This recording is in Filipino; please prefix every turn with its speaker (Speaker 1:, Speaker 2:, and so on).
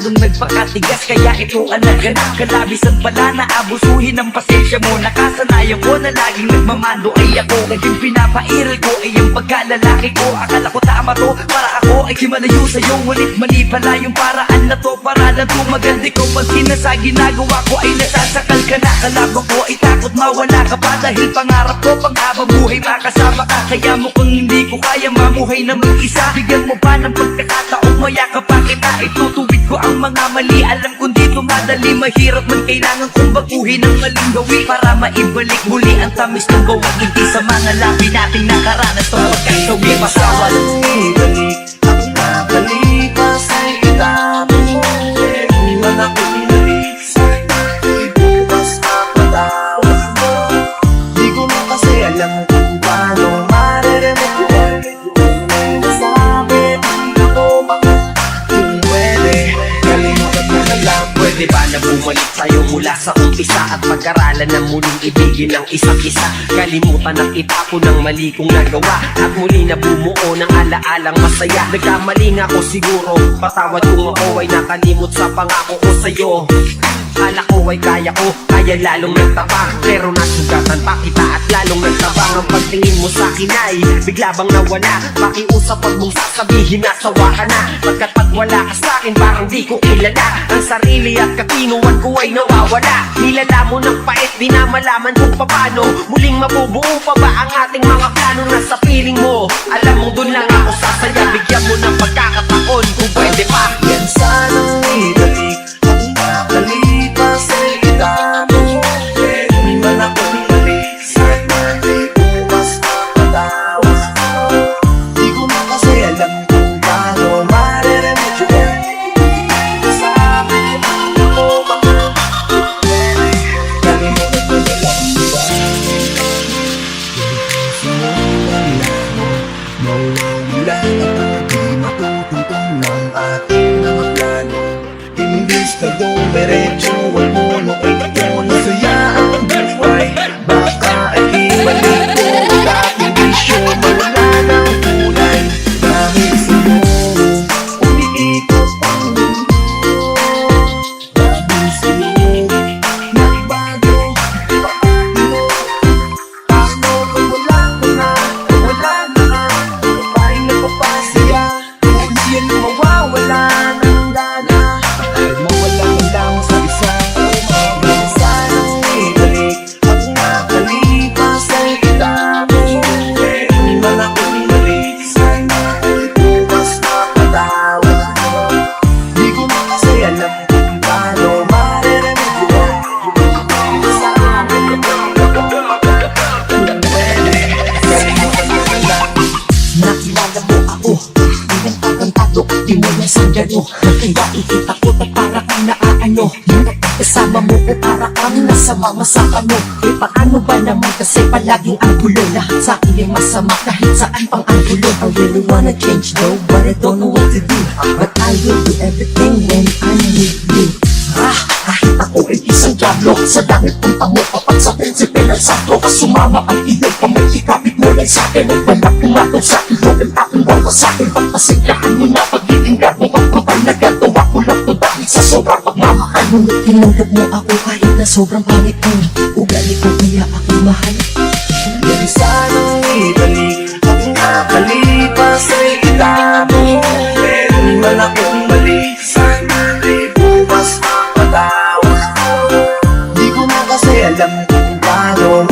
Speaker 1: masyadong nagpakatigas, kaya ito ang naganap. Kalabisan pala na abusuhin ang pasensya mo. Nakasanayan ko na laging nagmamando ay ako. Naging pinapairal ko ay ang pagkalalaki ko. Akala ko tama to para ako ay kimalayo sa'yo. Ngunit mali pala yung paraan na to para lang tumagal. Di ko pansin na sa ginagawa ko ay nasasakal ka na. Kalaban ko ay takot mawala ka pa, dahil pangarap ko panghabang buhay makasama ka. Kaya mukhang hindi ko kaya mamuhay na mag-isa. Bigyan mo pa ng pagkakataong mayakap pa kita. Itutuwid ko ang mga mali, alam kong dito madali. Mahirap man kailangan kong baguhin ang maling gawin para maibalik muli ang tamis ng bawat ngiti sa mga labi nating nakaranas ng pagkasawi. Pasawal
Speaker 2: ibalik ang nakalipas ay itamo mo. Di man ako pinalik, ibukas ang patawag mo. Di ko na kasi alam kung paano mareremedyohan yung may nasabi. Di ko baka kung pwede, kalimutan mo na lang.
Speaker 3: Pwede ba na bumalik tayo mula sa umpisa at pag-aralan na muling ibigin ang isa't isa? Kalimutan ang itapon ng mali kong nagawa at muli na bumuo ng alaalang masaya. Nagkamali nga ako siguro, patawad kung ako ay nakalimot sa pangako ko sa'yo. Kala ko ay kaya ko, kaya lalong nagtabang. Pero nasugatan pa kita at lalong nagtabang. Ang pagtingin mo sa'kin ay bigla bang nawala. Pakiusap pag mong sasabihin nasawa ka na. Pagkat pag wala ka sa'kin parang di ko kilala. Ang sarili at katinuan ko ay nawawala. Nilala mo ng pait, di na malaman kung paano muling mabubuo pa ba ang ating mga plano. Nasa piling mo, alam mo dun lang ako sasaya. Bigyan mo ng pagkakataon kung pwede pa.
Speaker 2: Yan sanang ibalik ang nakalipas ay itamo mo. Di man ako pinalik, sana ibukas ang patawag mo. Di ko na kasi alam kung paano mareremedyohan yung may nasabi. Di ko baka pwede, kalimutan mo na lang ba? Mawawala at di matututong ng ating mga plano. Imbis na dumiretso ay puno ay taon. Masaya ang buhay, baka ay ibalik ko ang dating bisyo. Mawala ng kulay dahil sa'yo umiikot ang mundo. Dahil sa'yo nagbago paano. Paano kung wala ka na, kung wala na nga, tayo napapasaya. Kung siya mawawala ng gana, kahit mawala man lang sa isa. Yan sanang ibalik ang nakalipas ay itamo mo. Di man ako pinalik, sana ibukas na patawad mo. Di ko na kasi alam kung paano mareremedyohan yung may nasabi. Di ko baka kung pwede, kalimutan mo na lang.
Speaker 1: nakilala mo ako, di nagkakantado, di mo nasandalo. Kaya ikitakot at para kang naaano. Yung kasama mo ko para kang nasa mga sakano. Eh paano ba naman kasi palaging ang gulo. Lahat sa'kin ay masama kahit saan pang ang gulo. I really wanna change though, but I don't know what to do. But I will do everything when I'm with you. Kahit ako ay isang diablo, sa langit kong tango kapag sa prinsipe ng sakto. Sumama ang iyong kamay, ikapit mo lang sa'kin. Ang balak kong ato sa iyo, ang aking bawa sa'kin. Pagpasigyahan mo na pagiging gato, magpapal na gagawa ko lang to dahil sa sobrang pagmamahal. Ngunit tinanggap mo ako kahit na sobrang pangit mo. Ugali ko kaya aking mahal.
Speaker 2: Yan sanang ibalik ang nakalipas ay itamo mo. Di man ako pinalik, sana ibukas ang patawag mo. Di ko na kasi alam kung paano